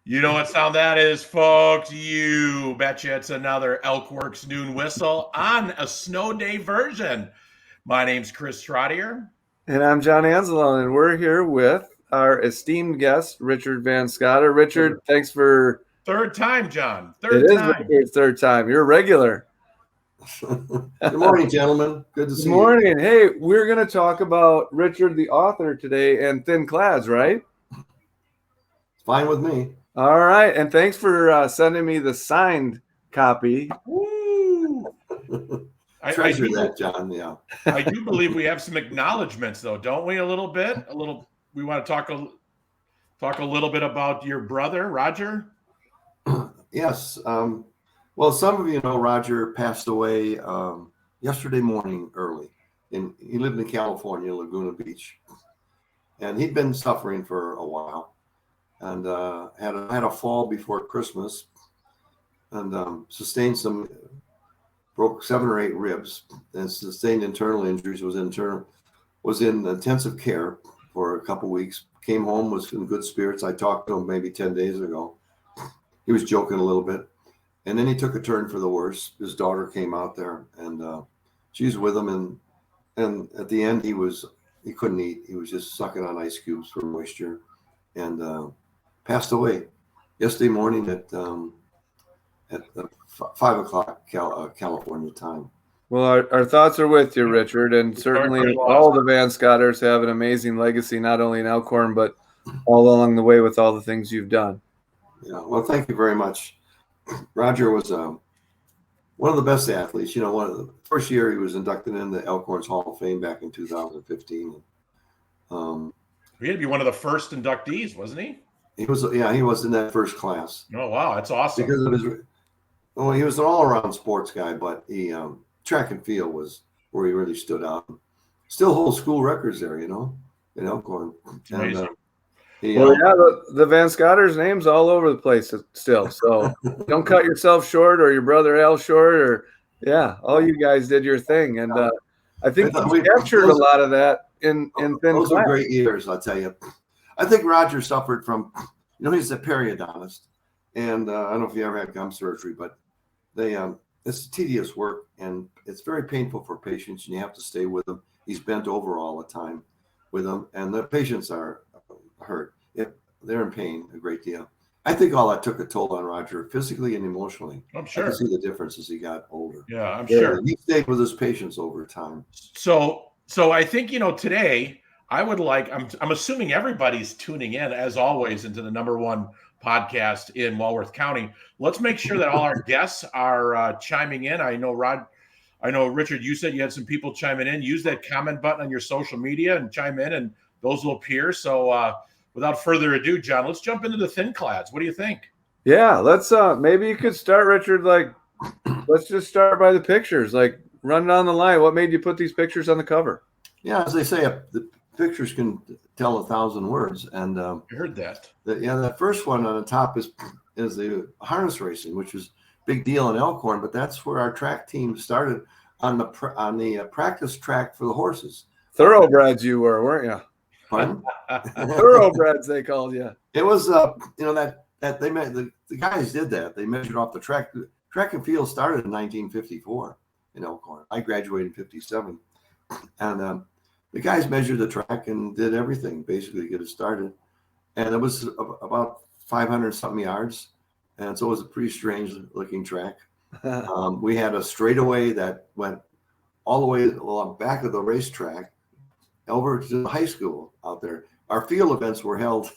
You know what sound that is, folks? You betcha it's another ElkWorks Noon Whistle on a snow day version. My name's Chris Trottier. And I'm Jon Anzalone, and we're here with our esteemed guest, Richard Van Scotter. Richard, thanks for... Third time, Jon. It is Richard's third time. You're a regular. Good morning, gentlemen. Good to see you. Good morning. Hey, we're going to talk about Richard, the author, today, and Thinclads, right? Fine with me. All right, and thanks for sending me the signed copy. Woo! Treasure that, Jon. Yeah. I do believe we have some acknowledgments, though, don't we? A little bit. We want to talk a little bit about your brother, Roger. Yes. Well, some of you know Roger passed away yesterday morning early. He lived in California, Laguna Beach, and he'd been suffering for a while. And had a fall before Christmas, and broke 7 or 8 ribs, and sustained internal injuries. Was in intensive care for a couple weeks. Came home, was in good spirits. I talked to him maybe 10 days ago. He was joking a little bit, and then he took a turn for the worse. His daughter came out there, and she's with him, and at the end he couldn't eat. He was just sucking on ice cubes for moisture, and passed away yesterday morning at 5 o'clock California time. Well, our thoughts are with you, Richard, and certainly all the Van Scotters have an amazing legacy, not only in Elkhorn, but all along the way with all the things you've done. Yeah, well, thank you very much. Roger was one of the best athletes. You know, one of the first year he was inducted into Elkhorn's Hall of Fame back in 2015. He had to be one of the first inductees, wasn't he? He was in that first class. Oh, wow, that's awesome. Because he was an all-around sports guy, but he track and field was where he really stood out. Still holds school records there, you know, in Elkhorn. Amazing. The Van Scotters' names all over the place still. So don't cut yourself short, or your brother Al short, or all you guys did your thing, and I think we captured a lot of that in Thinclads. Those were great years, I'll tell you. I think Roger suffered from, he's a periodontist, and I don't know if you ever had gum surgery, but it's tedious work, and it's very painful for patients, and you have to stay with them. He's bent over all the time with them, and the patients are hurt. They're in pain a great deal. I think all that took a toll on Roger physically and emotionally. I'm sure. I can see the difference as he got older. Yeah, I'm sure. He stayed with his patients over time. So I think, today I would I'm assuming everybody's tuning in, as always, into the #1 podcast in Walworth County. Let's make sure that all our guests are chiming in. I know, Richard, you said you had some people chiming in. Use that comment button on your social media and chime in, and those will appear. So without further ado, Jon, let's jump into the Thinclads. What do you think? Yeah, let's maybe you could start, Richard, let's just start by the pictures. Run down the line. What made you put these pictures on the cover? Yeah, as they say, the pictures can tell 1,000 words. And I heard that. The first one on the top is the harness racing, which was a big deal in Elkhorn, but that's where our track team started on the practice track for the horses. Thoroughbreds you were, weren't you? Pardon? Thoroughbreds, they called you. It was that they the guys did that. They measured off the track. Track and field started in 1954 in Elkhorn. I graduated in 57, and the guys measured the track and did everything basically to get it started. And it was about 500 something yards, and so it was a pretty strange looking track. We had a straightaway that went all the way along back of the racetrack over to the high school out there. Our field events were held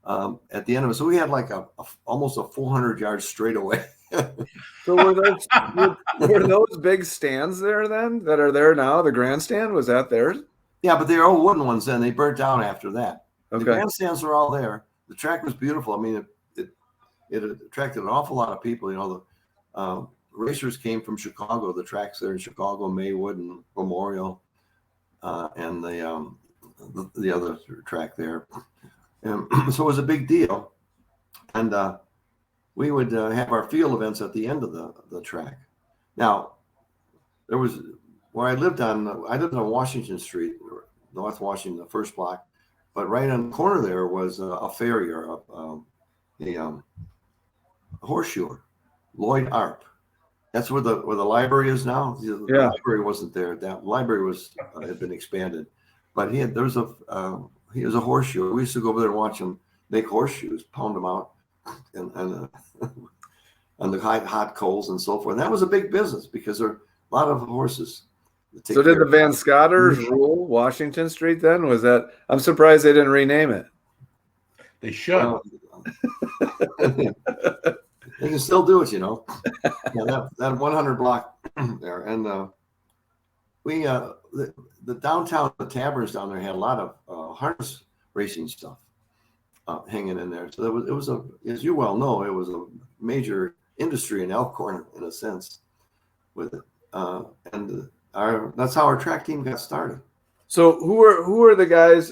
at the end of it. So we had almost a 400-yard straightaway. So were those big stands there then that are there now? The grandstand, was that theirs? Yeah, but they were all wooden ones then. They burnt down after that. Okay. The grandstands were all there. The track was beautiful. I mean, it attracted an awful lot of people. The racers came from Chicago. The tracks there in Chicago, Maywood and Memorial. And the other track there, and so it was a big deal, and we would have our field events at the end of the track. Now, there was where I lived on Washington Street, North Washington, the first block, but right on the corner there was a farrier, horseshoer, Lloyd Arp. That's where the library is now. The library wasn't there. That library had been expanded, but he was a horseshoer. We used to go over there and watch him make horseshoes, pound them out, and on the hot coals and so forth. And that was a big business because there are a lot of horses. So did the Van Scotters rule Washington Street then? Was that? I'm surprised they didn't rename it. They should. They can still do it, that 100 block there. And the downtown, the taverns down there had a lot of harness racing stuff hanging in there. So it was as you well know, it was a major industry in Elkhorn in a sense with it. And that's how our track team got started. So who are the guys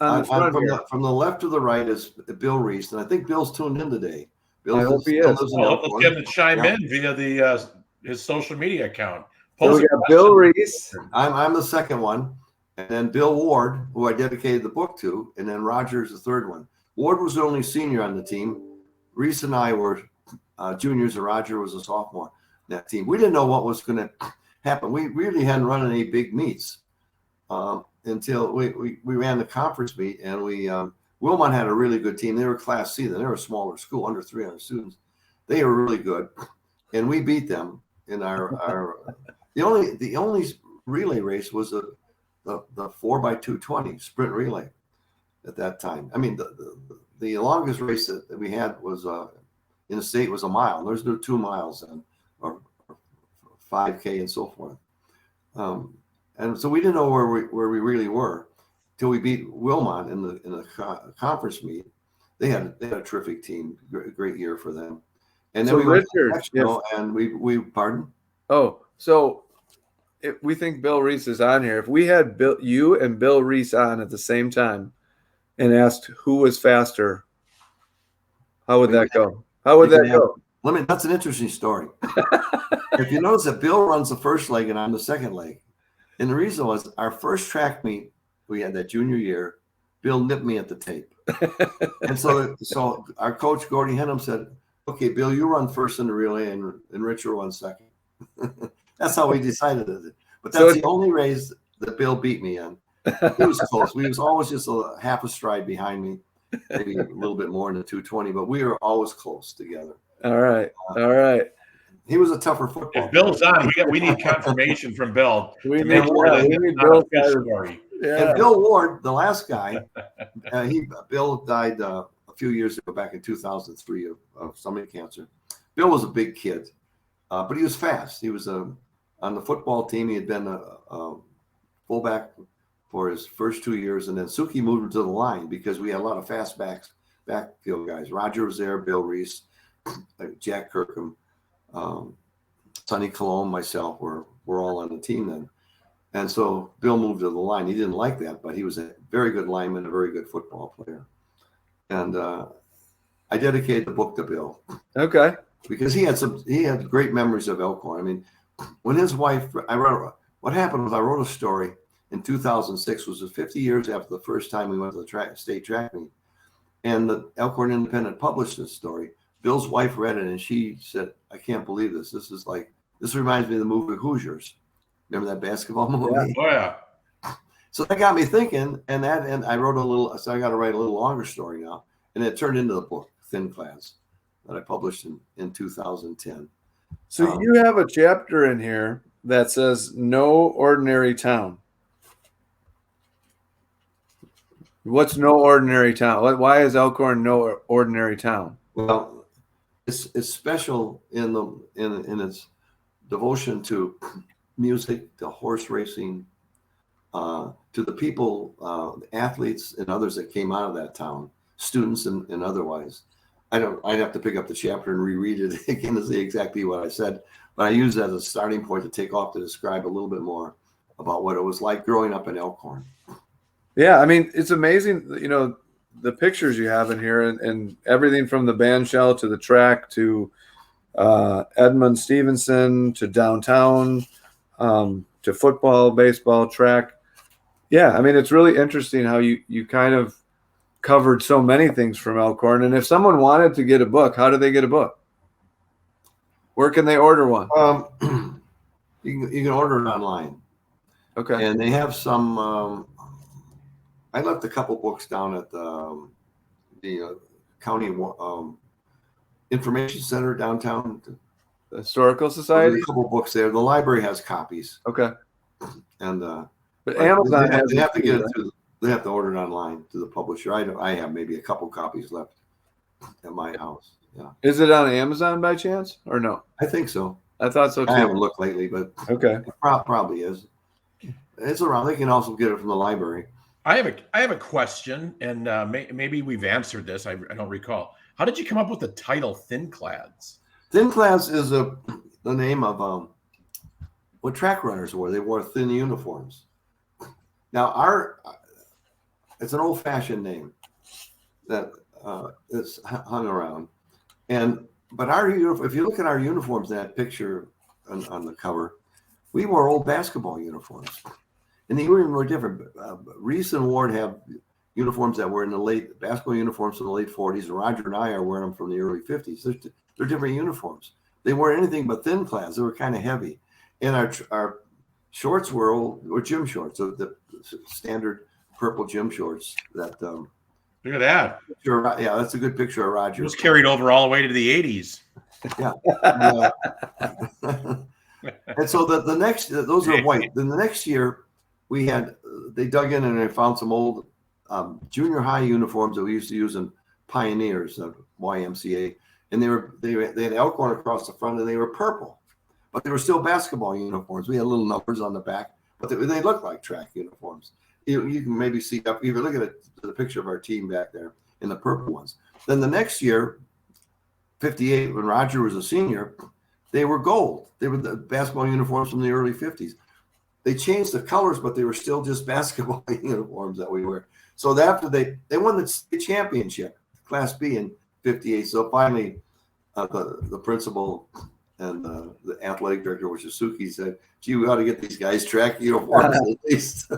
on the front here? From the left to the right is Bill Reese, and I think Bill's tuned in today. I hope he is. Let's get him to chime in via his social media account. So we got Bill Reese. I'm the second one, and then Bill Ward, who I dedicated the book to, and then Roger's the third one. Ward was the only senior on the team. Reese and I were juniors, and Roger was a sophomore in that team. We didn't know what was going to happen. We really hadn't run any big meets until we ran the conference meet, and Wilmot had a really good team. They were Class C. Then they were a smaller school, under 300 students. They were really good, and we beat them in our the only relay race was the 4x220 sprint relay at that time. I mean, the longest race that we had was in the state was a mile. There's no 2 miles or 5K and so forth. And so we didn't know where we really were till we beat Wilmot in the conference meet. They had a terrific team, great year for them. And then so we went to Richard, and we pardon. Oh, so if we think Bill Reese is on here. If we had you and Bill Reese on at the same time and asked who was faster, how would that go? How would that go? That's an interesting story. If you notice that Bill runs the first leg and I'm the second leg. And the reason was our first track meet we had that junior year, Bill nipped me at the tape. And so our coach, Gordy Henham, said, okay, Bill, you run first in the relay and Richard runs second. That's how we decided it. But that's the only race that Bill beat me in. It was close. We was always just a half a stride behind me, maybe a little bit more in the 220, but we were always close together. All right. All right. He was a tougher football. If Bill's on, we need confirmation from Bill. We need Bill's story. Yeah. And Bill Ward, the last guy, Bill died a few years ago, back in 2003 of stomach cancer. Bill was a big kid, but he was fast. He was on the football team. He had been a fullback for his first 2 years, and then Suki moved him to the line because we had a lot of fast backfield guys. Roger was there, Bill Reese, Jack Kirkham, Sonny Cologne, myself were all on the team then. And so Bill moved to the line. He didn't like that, but he was a very good lineman, a very good football player. And I dedicated the book to Bill. Okay. Because he had great memories of Elkhorn. I mean, when his wife, what happened was I wrote a story in 2006, was 50 years after the first time we went to the state track meet. And the Elkhorn Independent published this story. Bill's wife read it and she said, I can't believe this. This reminds me of the movie Hoosiers. Remember that basketball movie? Yeah. Oh, yeah. So that got me thinking, and I wrote so I got to write a little longer story now. And it turned into the book, Thinclads, that I published in 2010. So you have a chapter in here that says no ordinary town. What's no ordinary town? Why is Elkhorn no ordinary town? Well, it's special in its devotion to music, to horse racing, to the people, athletes and others that came out of that town, students and otherwise. I'd have to pick up the chapter and reread it again to see exactly what I said, but I use that as a starting point to take off to describe a little bit more about what it was like growing up in Elkhorn. Yeah, I mean, it's amazing, the pictures you have in here and everything from the band shell to the track to Edmund Stevenson to downtown to football, baseball, track. Yeah, I mean, it's really interesting how you kind of covered so many things from Elkhorn. And if someone wanted to get a book, how do they get a book? Where can they order one? You can order it online. Okay. And they have some. I left a couple books down at the county information center downtown. The Historical Society. There's a couple books there. The library has copies. Okay. And but Amazon they have to get it to. They have to order it online to the publisher. I have maybe a couple copies left at my house. Yeah. Is it on Amazon by chance or no? I think so. I thought so too. I haven't looked lately, but okay, it probably is. It's around. They can also get it from the library. I have a question, and maybe we've answered this. I don't recall. How did you come up with the title Thinclads? Thinclads is the name of what track runners wore. They wore thin uniforms. Now it's an old-fashioned name that is hung around, but if you look at our uniforms, that picture on the cover, we wore old basketball uniforms, and they were different. Reese and Ward have uniforms that were in the late basketball uniforms from the late 40s, and Roger and I are wearing them from the early 50s. They're different uniforms. They weren't anything but Thinclads. They were kind of heavy, and our shorts were gym shorts, so the standard purple gym shorts. That look at that. Yeah, that's a good picture of Roger. It was carried over all the way to the 80s. Yeah. And so the next, those are white. Then the next year, they dug in and they found some old junior high uniforms that we used to use in Pioneers, YMCA, and they had Elkhorn across the front, and they were purple, but they were still basketball uniforms. We had little numbers on the back, but they looked like track uniforms. You can maybe see if you look at the picture of our team back there in the purple ones. Then the next year, 58, when Roger was a senior, they were gold. They were the basketball uniforms from the early 50s. They changed the colors, but they were still just basketball uniforms that we wear. So after they won the state championship, Class B in 58. So finally, the principal and the athletic director, which is Suki, said, gee, we ought to get these guys track uniforms at least.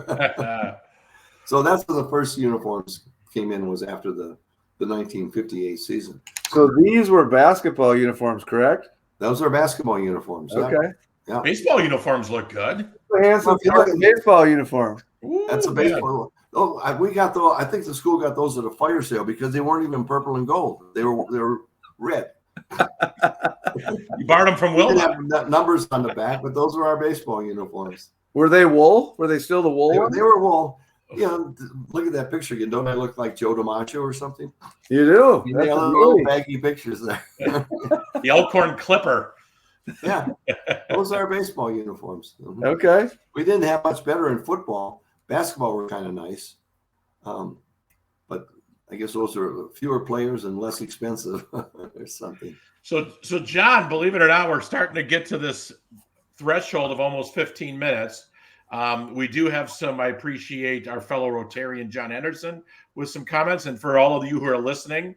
So that's when the first uniforms came in, was after the 1958 season. So these were basketball uniforms, correct? Those are basketball uniforms. Yeah. Okay. Yeah. Baseball uniforms look good. Handsome baseball uniform. Ooh, that's a baseball. Oh, we got those. I think the school got those at a fire sale because they weren't even purple and gold. They were red. You borrowed them from Will. They didn't have numbers on the back, but those were our baseball uniforms. Were they wool? Were they still the wool? They were wool. Look at that picture again. Don't I look like Joe DiMaggio or something? You do. That's little baggy pictures there. The Elkhorn Clipper. Yeah, those are our baseball uniforms. Okay. We didn't have much better in football. Basketball were kind of nice, but I guess those are fewer players and less expensive or something. So John, believe it or not, we're starting to get to this threshold of almost 15 minutes. We do have I appreciate our fellow Rotarian, John Anderson, with some comments. And for all of you who are listening,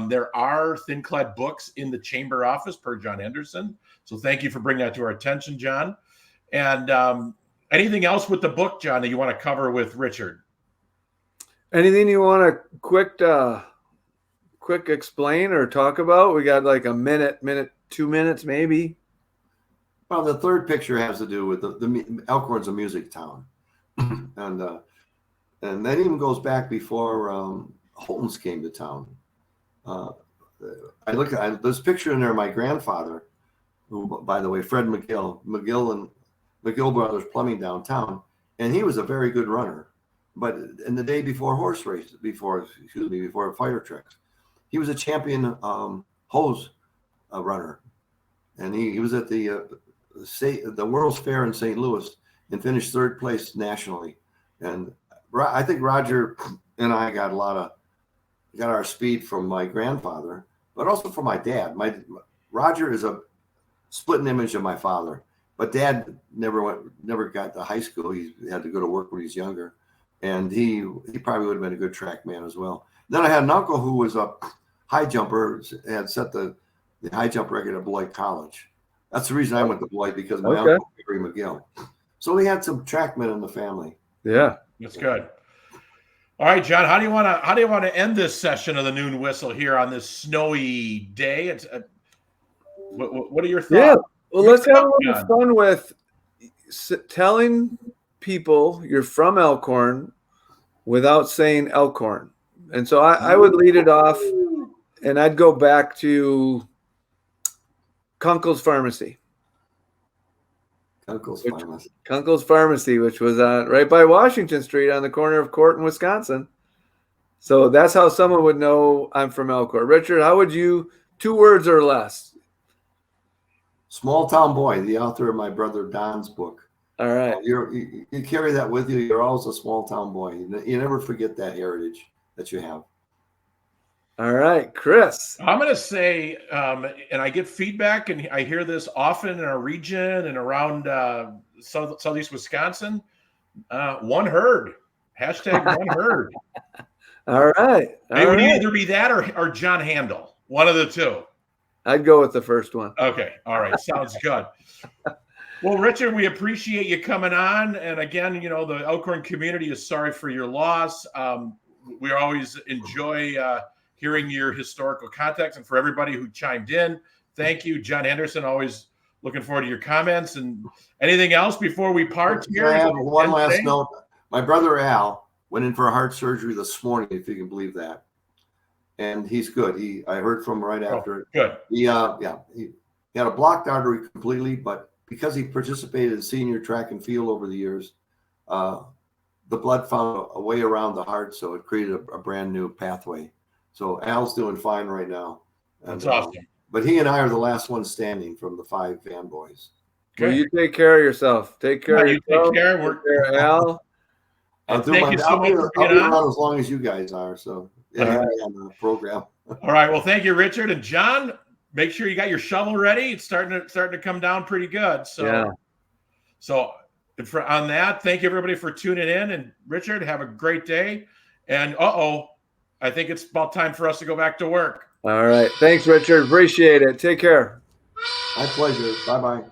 there are Thinclad books in the chamber office per John Anderson. So thank you for bringing that to our attention, John. And anything else with the book, John, that you want to cover with Richard? Anything you want to quick explain or talk about? We got like a minute, 2 minutes, maybe. Well, the third picture has to do with the Elkhorn's a music town, and that even goes back before Holmes came to town. I look at this picture in there. My grandfather, who, by the way, Fred McGill and McGill Brothers Plumbing downtown, and he was a very good runner. But in the day before horse races, before fire trucks, he was a champion hose runner, and he was at the World's Fair in St. Louis and finished third place nationally. And I think Roger and I got our speed from my grandfather, but also from my dad. Roger is a splitting image of my father, but Dad never got to high school. He had to go to work when he was younger, and he probably would have been a good track man as well. Then I had an uncle who was a high jumper, had set the high jump record at Beloit College. That's the reason I went to Beloit, because my uncle, Gary McGill. So we had some trackmen in the family. Yeah. That's good. All right, John, how do you want to end this session of the Noon Whistle here on this snowy day? It's what are your thoughts? Yeah. Well, let's have a little John. fun with telling people you're from Elkhorn without saying Elkhorn. And so I would lead it off, and I'd go back to Kunkel's Pharmacy. Kunkel's Pharmacy, which was right by Washington Street on the corner of Court and Wisconsin. So that's how someone would know I'm from Elkhorn. Richard, how would you, 2 words or less? Small town boy, the author of my brother Don's book. All right. You carry that with you. You're always a small town boy. You never forget that heritage that you have. All right, Chris. I'm going to say, and I get feedback, and I hear this often in our region and around southeast Wisconsin. One herd. Hashtag one herd. All right. It would either be that or John Handel. One of the two. I'd go with the first one. Okay. All right. Sounds good. Well, Richard, we appreciate you coming on. And again, the Elkhorn community is sorry for your loss. We always enjoy hearing your historical context, and for everybody who chimed in, thank you. John Henderson, always looking forward to your comments. And anything else before we part here? I have one last note. My brother Al went in for a heart surgery this morning, if you can believe that. And he's good. I heard from him right after it. Good. He had a blocked artery completely, but because he participated in senior track and field over the years, the blood found a way around the heart, so it created a brand new pathway. So Al's doing fine right now. That's awesome. But he and I are the last ones standing from the 5 van boys. Okay. Well, you take care of yourself. Take care of yourself. Take care. Take care, Al. Thank you so much for being on as long as you guys are. So on the program. All right. Well, thank you, Richard and John. Make sure you got your shovel ready. It's starting to come down pretty good. So, yeah. So on that, thank you everybody for tuning in. And Richard, have a great day. And I think it's about time for us to go back to work. All right. Thanks, Richard. Appreciate it. Take care. My pleasure. Bye-bye.